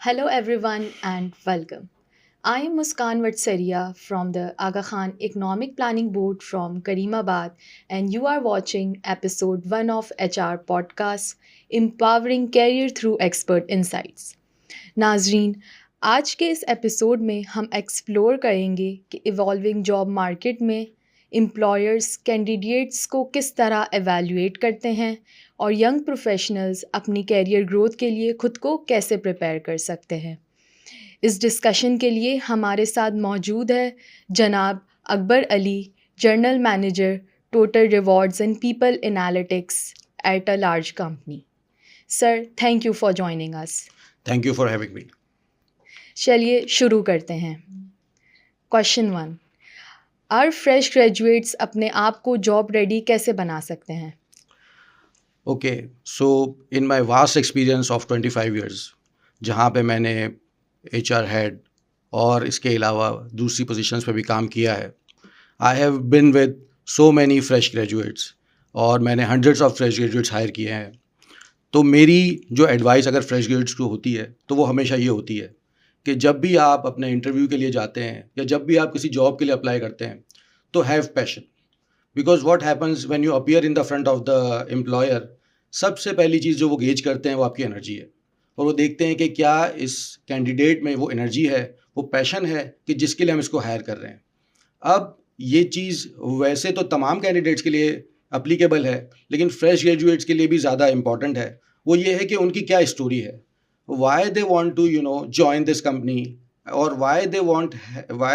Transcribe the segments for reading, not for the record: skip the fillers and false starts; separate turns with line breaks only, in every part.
Hello, everyone, and welcome. I am Muskan Vatsaria from the Aga Khan Economic Planning Board from Karimabad, and you are watching episode 1 of HR podcast Empowering Career Through Expert Insights. नाजरीन, आज के इस episode में हम explore करेंगे कि evolving job market में employers candidates को किस तरह एवेल्युएट करते हैं और यंग प्रोफेशनल्स अपनी कैरियर ग्रोथ के लिए खुद को कैसे प्रिपेयर कर सकते हैं। इस डिस्कशन के लिए हमारे साथ मौजूद है जनाब Akbar Ali, journal manager, total rewards and people analytics at a large company. Sir, thank you for joining us.
Thank you for having me.
चलिए शुरू करते हैं। क्वेश्चन 1, आर फ्रेश ग्रेजुएट्स अपने आप को जॉब रेडी कैसे बना सकते हैं?
Okay, so in my vast experience of 25 years, जहाँ पे मैंने HR head और इसके अलावा दूसरी पोजीशंस पे भी काम किया है, I have been with so many fresh graduates और मैंने hundreds of fresh graduates hire किए हैं। तो मेरी जो एडवाइस अगर फ्रेश ग्रेजुएट्स को होती है तो वो हमेशा ये होती है कि जब भी आप अपने इंटरव्यू के लिए जाते हैं या जब भी आप किसी जॉब के लिए अप्लाई करते हैं तो have passion, because what happens when you appear in the front of the employer, सबसे पहली चीज़ जो वो गेज करते हैं वो आपकी एनर्जी है और वो देखते हैं कि क्या इस कैंडिडेट में वो एनर्जी है, वो पैशन है कि जिसके लिए हम इसको हायर कर रहे हैं। अब ये चीज़ वैसे तो तमाम कैंडिडेट्स के लिए अप्लीकेबल है, लेकिन फ्रेश ग्रेजुएट्स के लिए भी ज़्यादा इंपॉर्टेंट है। वो ये है कि उनकी क्या स्टोरी है, why they want to join this company और why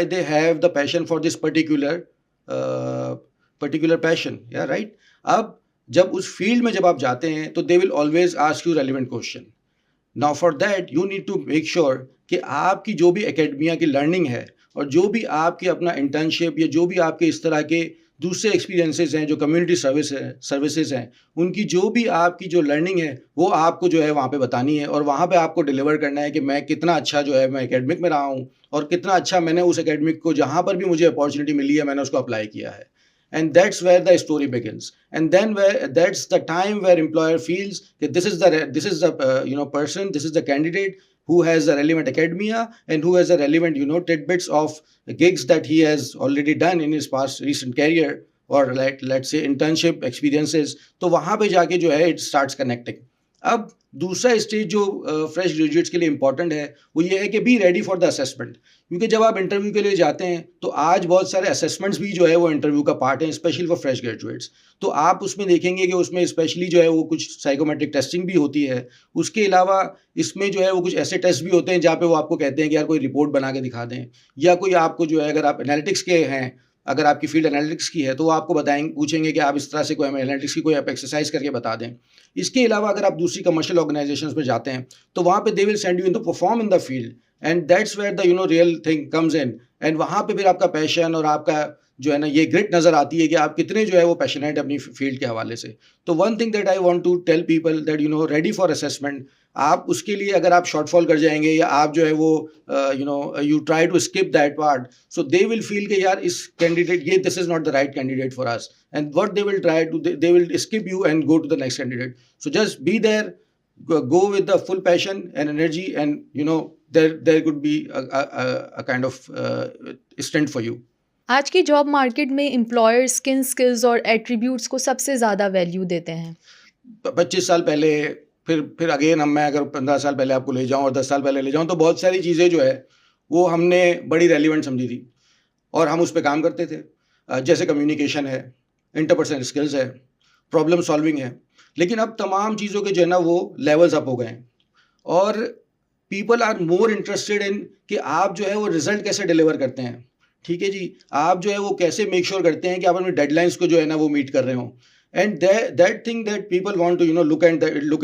they have the passion for this particular passion, या राइट। अब जब उस फील्ड में जब आप जाते हैं तो they will always ask you relevant question. Now for that you need to make sure कि आपकी जो भी एकेडमिया की लर्निंग है और जो भी आपके अपना इंटर्नशिप या जो भी आपके इस तरह के दूसरे एक्सपीरियंसेस हैं, जो कम्युनिटी सर्विसेज हैं, उनकी जो भी आपकी जो लर्निंग है वो आपको जो है वहाँ पे बतानी है और वहाँ पे आपको डिलीवर करना है कि मैं कितना अच्छा जो है मैं एकेडमिक में रहा हूँ और कितना अच्छा मैंने उस एकेडमिक को जहाँ पर भी मुझे अपॉर्चुनिटी मिली है मैंने उसको अप्लाई किया है। And that's where the story begins, and then that's the time where employer feels that this is the person, this is the candidate who has the relevant academia and who has the relevant tidbits of gigs that he has already done in his past recent career or let's say internship experiences। तो वहाँ पे जाके जो है it starts connecting। अब दूसरा stage जो fresh graduates के लिए इंपॉर्टेंट है वो ये है कि be ready for the assessment, क्योंकि जब आप इंटरव्यू के लिए जाते हैं तो आज बहुत सारे असेसमेंट्स भी जो है वो इंटरव्यू का पार्ट है, स्पेशली फॉर फ्रेश ग्रेजुएट्स। तो आप उसमें देखेंगे कि उसमें स्पेशली जो है वो कुछ साइकोमेट्रिक टेस्टिंग भी होती है। उसके अलावा इसमें जो है वो कुछ ऐसे टेस्ट भी होते हैं जहाँ पे वो आपको कहते हैं कि यार कोई रिपोर्ट बना के दिखा दें, या कोई आपको जो है अगर आप एनालिटिक्स के हैं, अगर आपकी फील्ड एनालिटिक्स की है तो वो आपको पूछेंगे कि आप इस तरह से कोई हमें एनालिटिक्स की कोई आप एक्सरसाइज करके बता दें। इसके अलावा अगर आप दूसरी कमर्शियल ऑर्गेनाइजेशंस में जाते हैं तो वहाँ पे they will send you in to perform in the field, and that's where the real thing comes in. And वहाँ पे फिर आपका पैशन और आपका जो है ना ये ग्रिट नज़र आती है कि आप कितने जो है वो पैशनेट अपनी फील्ड के हवाले से। तो one thing that I want to tell people that ready for assessment, आप उसके लिए अगर आप शॉर्टफॉल कर जाएंगे या आप जो है वो you try to skip that part, so they will feel कि यार इस कैंडिडेट ये this is not the right candidate for us, and what they will try to they will skip you and go to the next candidate. So just be there, go with the full passion and energy, and there could be a kind of strength for you।
आज की job market में employers किन skills और attributes को सबसे ज़्यादा value देते हैं?
25 साल पहले, फिर अगेन मैं अगर 15 साल पहले आपको ले जाऊं और 10 साल पहले ले जाऊं तो बहुत सारी चीज़ें जो है वो हमने बड़ी रेलिवेंट समझी थी और हम उस पर काम करते थे। जैसे कम्युनिकेशन है, इंटरपर्सनल स्किल्स है, प्रॉब्लम सॉल्विंग है। लेकिन अब तमाम चीज़ों के जो है ना वो लेवल्स अप हो गए हैं और people are more interested in कि आप जो है वो रिजल्ट कैसे डिलीवर करते हैं। ठीक है जी, आप जो है वो कैसे मेक श्योर करते हैं कि आप अपनी डेडलाइंस को जो है ना वो मीट कर रहे हो। And that thing that people want to look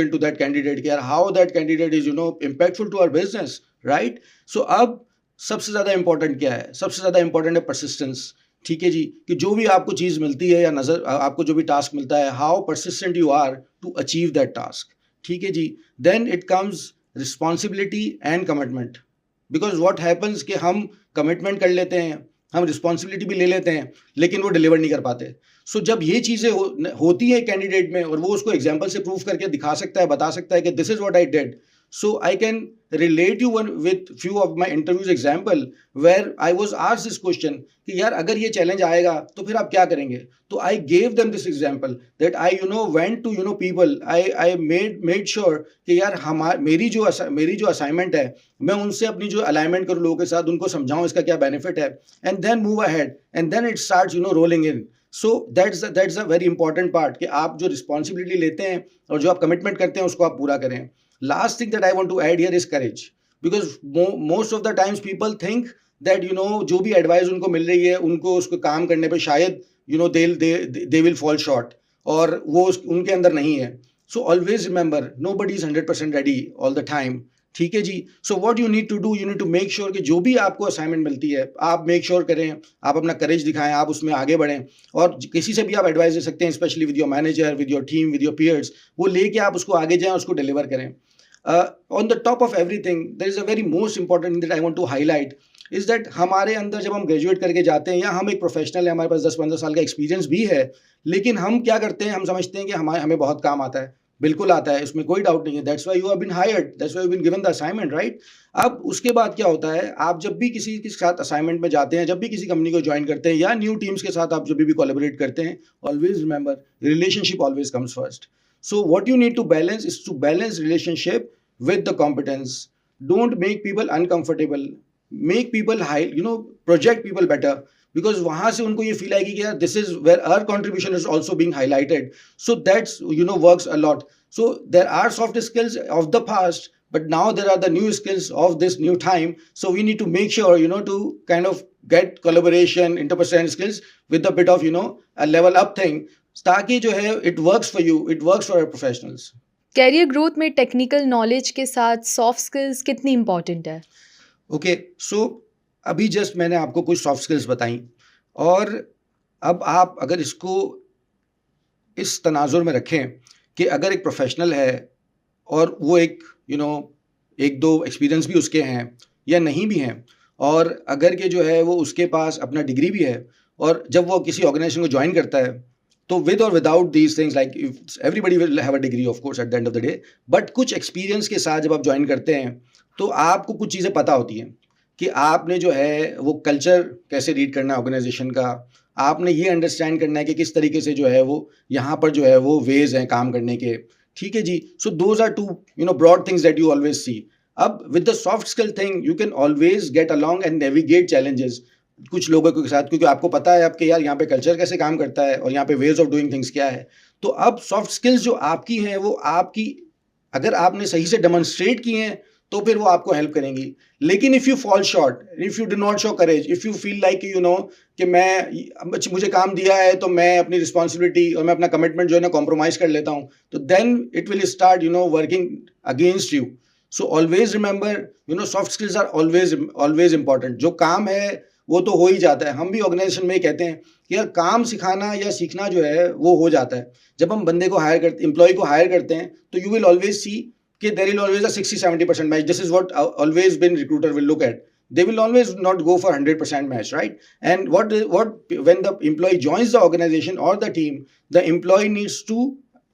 into that candidate, यार how that candidate is impactful to our business, right. So अब सबसे ज़्यादा इंपॉर्टेंट क्या है? सबसे ज़्यादा इंपॉर्टेंट है परसिस्टेंस। ठीक है जी, कि जो भी आपको चीज़ मिलती है या आपको जो भी टास्क मिलता है, how persistent you are to achieve that task. ठीक है जी, then it comes responsibility and commitment, because what happens कि हम कमिटमेंट कर लेते हैं, हम रिस्पॉन्सिबिलिटी भी ले लेते हैं, लेकिन वो डिलीवर नहीं कर पाते। सो जब ये चीज़ें होती हैं कैंडिडेट में और वो उसको एग्जाम्पल से प्रूव करके दिखा सकता है, बता सकता है कि this is what I did, So I can relate you one with few of my interviews example where I was asked this question कि यार अगर ये challenge आएगा तो फिर आप क्या करेंगे. तो I gave them this example that I went to people. I made sure कि यार मेरी जो assignment है मैं उनसे अपनी जो alignment करूँ लोगों के साथ, उनको समझाऊँ इसका क्या benefit है, and then move ahead and then it starts rolling in. So that's a very important part कि आप जो responsibility लेते हैं और जो आप commitment करते हैं उसको आप पूरा करें. Last thing that I want to add here is courage, because most of the times people think that जो भी advice उनको मिल रही है उनको उसको काम करने पे शायद they will fall short और वो उनके अंदर नहीं है. So always remember nobody is 100% ready all the time. ठीक है जी. So what you need to do, you need to make sure कि जो भी आपको असाइनमेंट मिलती है आप मेक श्योर करें, आप अपना करेज दिखाएं, आप उसमें आगे बढ़ें. और किसी से भी आप एडवाइस दे सकते हैं, specially with your manager, with your team, with your peers. वो लेके आप उसको आगे जाएं, उसको डिलीवर करें. On the top of everything there is a very most important thing that I want to highlight is that हमारे अंदर जब हम ग्रेजुएट करके जाते हैं या हम एक प्रोफेशनल है, हमारे पास 10-15 साल का एक्सपीरियंस भी है, लेकिन हम क्या करते हैं, हम समझते हैं कि हमें बहुत काम आता है. बिल्कुल आता है, इसमें कोई डाउट नहीं है. That's why you have been hired, that's why you been given the assignment, right. अब उसके बाद क्या होता है, आप जब भी किसी के साथ असाइनमेंट में जाते हैं, जब भी किसी कंपनी को ज्वाइन करते हैं या न्यू टीम्स के साथ आप जब भी कोलैबोरेट करते हैं, always remember relationship always comes first. So what you need to balance is to balance relationship with the competence. Don't make people uncomfortable. Make people high, project people better. Because वहाँ से उनको ये feel आएगी कि यार this is where our contribution is also being highlighted. So that's works a lot. So there are soft skills of the past, but now there are the new skills of this new time. So we need to make sure to kind of get collaboration, interpersonal skills with a bit of a level up thing. ताकि जो है it works for you, it works for our professionals.
Career growth में technical knowledge के साथ soft skills कितनी important है?
Okay, so अभी just मैंने आपको कुछ सॉफ्ट स्किल्स बताई, और अब आप अगर इसको इस तनाजुर में रखें कि अगर एक प्रोफेशनल है और वो एक एक दो एक्सपीरियंस भी उसके हैं या नहीं भी हैं, और अगर के जो है वो उसके पास अपना डिग्री भी है, और जब वो किसी ऑर्गेनाइजेशन को ज्वाइन करता है तो विद और without these things, like everybody will have a degree of course eight the end of the day, but कुछ एक्सपीरियंस के साथ जब आप ज्वाइन करते हैं तो आपको कुछ चीज़ें पता होती हैं कि आपने जो है वो कल्चर कैसे रीड करना है ऑर्गेनाइजेशन का, आपने ये अंडरस्टैंड करना है कि किस तरीके से जो है वो यहाँ पर जो है वो वेज हैं काम करने के. ठीक है जी. So those are two broad things that you always see. अब with the soft skill thing you can always get along and navigate challenges कुछ लोगों के साथ, क्योंकि आपको पता है आपके यार यहाँ पे कल्चर कैसे काम करता है और यहाँ पे वेज ऑफ डूइंग थिंग्स क्या है. तो अब सॉफ्ट स्किल्स जो आपकी हैं वो आपकी अगर आपने सही से डेमोन्स्ट्रेट की हैं तो फिर वो आपको हेल्प करेंगी. लेकिन if you fall short, if you do not show courage, if you feel like कि मैं मुझे काम दिया है तो मैं अपनी रिस्पॉन्सिबिलिटी और मैं अपना कमिटमेंट जो है ना कॉम्प्रोमाइज़ कर लेता हूँ, तो then it will start working against you. So always remember soft skills are always important. जो काम है वो तो हो ही जाता है. हम भी ऑर्गेनाइजेशन में कहते हैं कि यार काम सिखाना या सीखना जो है वो हो जाता है. जब हम बंदे को हायर करते, एम्प्लॉय को हायर करते हैं, तो यू विल ऑलवेज सी कि there will always a 60-70% match. This is what always been recruiter will look at. They will always not go for 100% match, right? And what when the employee joins the organization or the team, the employee needs to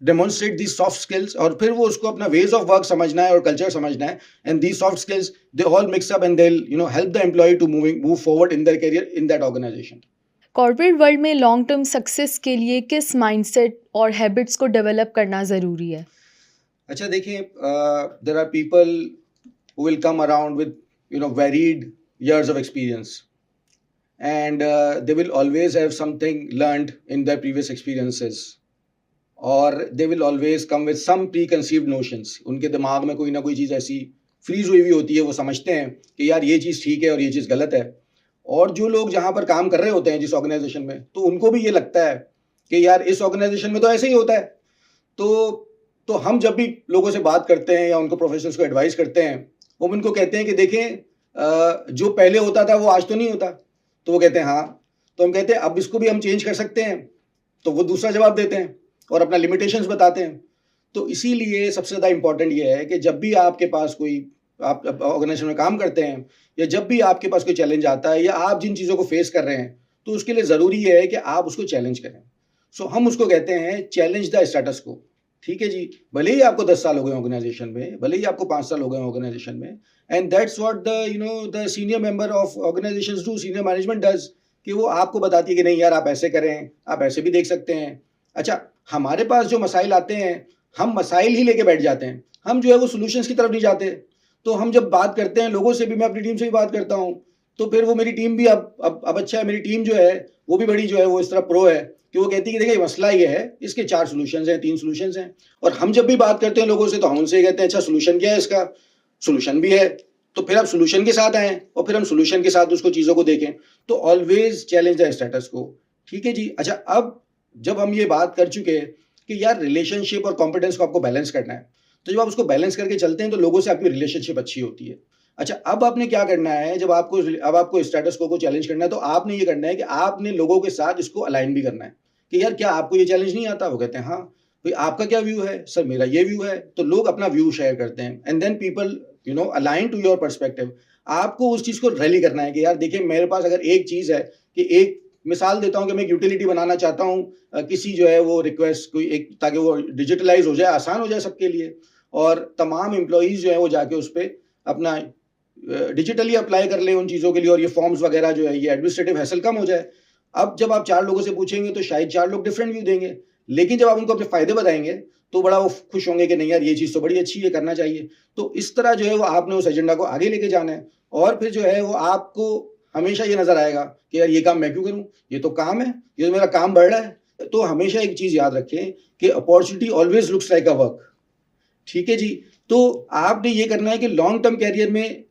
demonstrate these soft skills, और फिर वो उसको अपना ways of work समझना है और culture समझना है. And these soft skills they all mix up and they'll help the employee to move forward in their career in that organization.
Corporate world में लॉन्ग टर्म सक्सेस के लिए किस mindset और हैबिट्स को डेवलप करना ज़रूरी है?
अच्छा देखिए, there are people who will come around with varied years of experience, and they will always have something learned in their previous experiences, or they will always come with some preconceived notions. उनके दिमाग में कोई ना कोई चीज़ ऐसी freeze हुई होती है, वो समझते हैं कि यार ये चीज़ ठीक है और ये चीज़ गलत है. और जो लोग जहाँ पर काम कर रहे होते हैं जिस ऑर्गेनाइजेशन में, तो उनको भी ये लगता है कि यार इस ऑर्गेनाइजेशन में तो ऐसे ही होता है. तो हम जब भी लोगों से बात करते हैं या उनको प्रोफेशनल्स को एडवाइस करते हैं, वो उनको कहते हैं कि देखें जो पहले होता था वो आज तो नहीं होता. तो वो कहते हैं हाँ. तो हम कहते हैं अब इसको भी हम चेंज कर सकते हैं. तो वो दूसरा जवाब देते हैं और अपना लिमिटेशंस बताते हैं. तो इसीलिए सबसे ज़्यादा इंपॉर्टेंट ये है कि जब भी आपके पास कोई आप ऑर्गेनाइजेशन में काम करते हैं या जब भी आपके पास कोई चैलेंज आता है या आप जिन चीज़ों को फेस कर रहे हैं, तो उसके लिए ज़रूरी है कि आप उसको चैलेंज करें. सो हम उसको कहते हैं चैलेंज द स्टेटस को. ठीक है जी, भले ही आपको 10 साल हो गए ऑर्गेनाइजेशन में, भले ही आपको 5 साल हो गए ऑर्गेनाइजेशन में, and that's what the senior member of organisations do, senior management does, कि वो आपको बताती है कि नहीं यार आप ऐसे करें, आप ऐसे भी देख सकते हैं। अच्छा, हमारे पास जो मसाइल आते हैं, हम मसाइल ही लेके बैठ जाते हैं, हम जो है वो सॉल्यूशंस की तरफ नहीं जाते। तो हम जब बात करते हैं लोगों से भी, मैं अपनी टीम से भी बात करता हूँ, तो फिर वो मेरी टीम भी अब अच्छा है, मेरी टीम जो है वो भी बड़ी जो है वो इस तरह प्रो है कि वो कहती है कि देखिए मसला ये है, इसके 4 सॉल्यूशंस हैं, 3 सॉल्यूशंस हैं। और हम जब भी बात करते हैं लोगों से तो हम उनसे कहते हैं अच्छा सॉल्यूशन क्या है इसका, सॉल्यूशन भी है, तो फिर आप सॉल्यूशन के साथ आएं और फिर हम सॉल्यूशन के साथ उसको चीज़ों को देखें। तो ऑलवेज चैलेंज द स्टेटस को। ठीक है जी। अच्छा, अब जब हम ये बात कर चुके हैं कि यार रिलेशनशिप और कॉम्पिटेंस को आपको बैलेंस करना है, तो जब आप उसको बैलेंस करके चलते हैं तो लोगों से आपकी रिलेशनशिप अच्छी होती है। अच्छा, अब आपने क्या करना है, जब आपको स्टेटस को चैलेंज करना है, तो आपने ये करना है कि आपने लोगों के साथ इसको अलाइन भी करना है कि यार क्या आपको ये चैलेंज नहीं आता? वो कहते हैं हाँ। भाई आपका क्या व्यू है? सर मेरा ये व्यू है। तो लोग अपना व्यू शेयर करते हैं and then people align to your perspective. आपको उस चीज़ को रैली करना है कि यार देखिए मेरे पास अगर एक चीज़ है कि एक मिसाल देता हूँ कि मैं एक यूटिलिटी बनाना चाहता हूँ, किसी जो है वो रिक्वेस्ट कोई एक, ताकि वो डिजिटलाइज हो जाए, आसान हो जाए सबके लिए, और तमाम एम्प्लॉयज़ जो है वो जाके उस पर अपना डिजिटली अप्लाई कर लें उन चीज़ों के लिए, और ये फॉर्म्स वगैरह जो है ये एडमिनिस्ट्रेटिव हैसल कम हो जाए। अब जब आप 4 लोगों से पूछेंगे तो शायद 4 लोग डिफरेंट व्यू देंगे, लेकिन जब आप उनको अपने फ़ायदे बताएँगे तो बड़ा वो खुश होंगे कि नहीं यार ये चीज़ तो बड़ी अच्छी है, करना चाहिए। तो इस तरह जो है वो आपने उस एजेंडा को आगे लेके जाना है, और फिर जो है वो आपको हमेशा ये नज़र आएगा कि यार ये काम मैं क्यों करूँ? ये तो काम है, ये तो मेरा काम बढ़ रहा है। तो हमेशा एक चीज़ याद रखें कि opportunity always looks like a work. ठीक है जी। तो आपने ये करना है कि लॉन्ग टर्म करियर में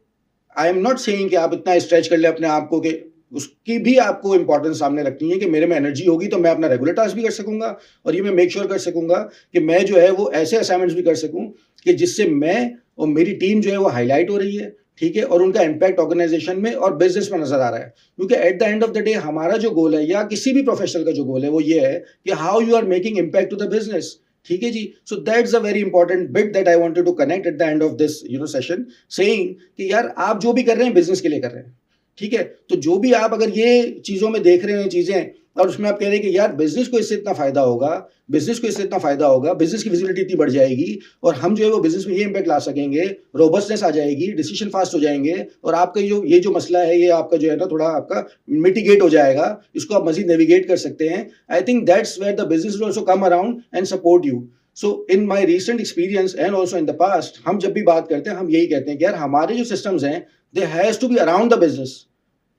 आई एम नॉट सेइंग कि आप इतना स्ट्रेच कर ले अपने आप को कि उसकी भी आपको इंपॉर्टेंस सामने रखनी है कि मेरे में एनर्जी होगी तो मैं अपना रेगुलर टास्क भी कर सकूंगा, और ये मैं मेक श्योर कर सकूंगा कि मैं जो है वो ऐसे असाइनमेंट्स भी कर सकूं कि जिससे मैं और मेरी टीम जो है वो हाईलाइट हो रही है। ठीक है, और उनका इम्पैक्ट ऑर्गेनाइजेशन में और बिजनेस में नजर आ रहा है। क्योंकि eight the end of the day हमारा जो गोल है, या किसी भी प्रोफेशनल का जो गोल है, वो ये है कि how you are making impact to the business. ठीक है जी। So that's a very important bit that I wanted to connect at the end of this session, saying कि यार आप जो भी कर रहे हैं बिजनेस के लिए कर रहे हैं। ठीक है, तो जो भी आप अगर ये चीज़ों में देख रहे हैं चीज़ें, और उसमें आप कह रहे हैं कि यार बिजनेस को इससे इतना फायदा होगा, बिजनेस को इससे इतना फायदा होगा, बिजनेस की विजिबिलिटी इतनी बढ़ जाएगी, और हम जो है वो बिजनेस में ये इम्पैक्ट ला सकेंगे, रोबस्टनेस आ जाएगी, डिसीजन फास्ट हो जाएंगे, और आपका जो मसला है ये आपका जो है ना थोड़ा आपका मिटिगेट हो जाएगा, इसको आप मजीद नेविगेट कर सकते हैं। I think that's where the business will also come around and support you. So in my recent experience and also in the past, हम जब भी बात करते हैं हम यही कहते हैं कि यार हमारे जो सिस्टम्स हैं they has to be around the business.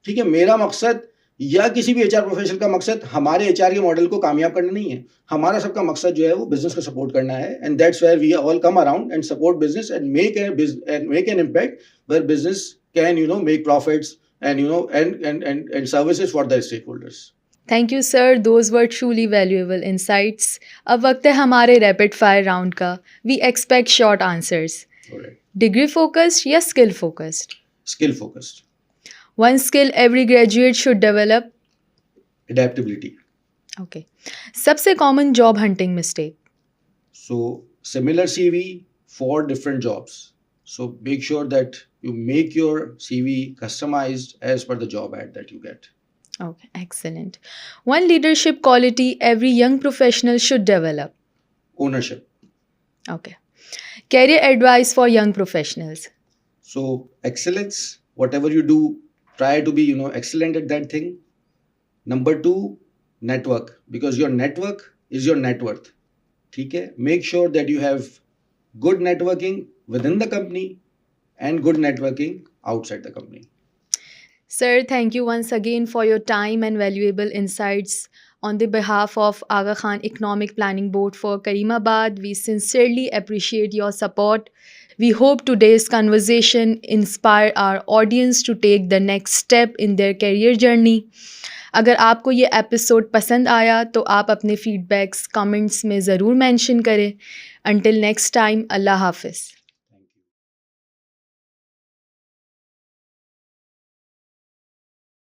ठीक है, मेरा मकसद या किसी भी एचआर प्रोफेशनल का मकसद हमारे एचआर के मॉडल को कामयाब करना नहीं है। हमारा सबका मकसद जो है वो बिजनेस को सपोर्ट करना है, and that's where we all come around and support business and make an impact where business can make profits and and services for the stakeholders.
Thank you sir, those were truly valuable insights. अब वक्त है हमारे rapid fire round का। We expect short answers. Degree focused या skill focused?
Skill focused.
One skill every graduate should develop?
Adaptability.
Okay. सबसे common job hunting mistake?
So similar CV for different jobs. So make sure that you make your CV customized as per the job ad that you get.
Okay, excellent. One leadership quality every young professional should develop?
Ownership.
Okay. Career advice for young professionals?
So excellence, whatever you do, try to be excellent at that thing. Number 2, network, because your network is your net worth. ठीक है, make sure that you have good networking within the company and good networking outside the company.
Sir, thank you once again for your time and valuable insights. On the behalf of Aga Khan Economic Planning Board for Karimabad, we sincerely appreciate your support. We hope today's conversation inspire our audience to take the next step in their career journey. अगर आपको ये episode पसंद आया तो आप अपने feedbacks comments में ज़रूर मेंशन करें. Until next time, अल्लाह हाफ़िज़.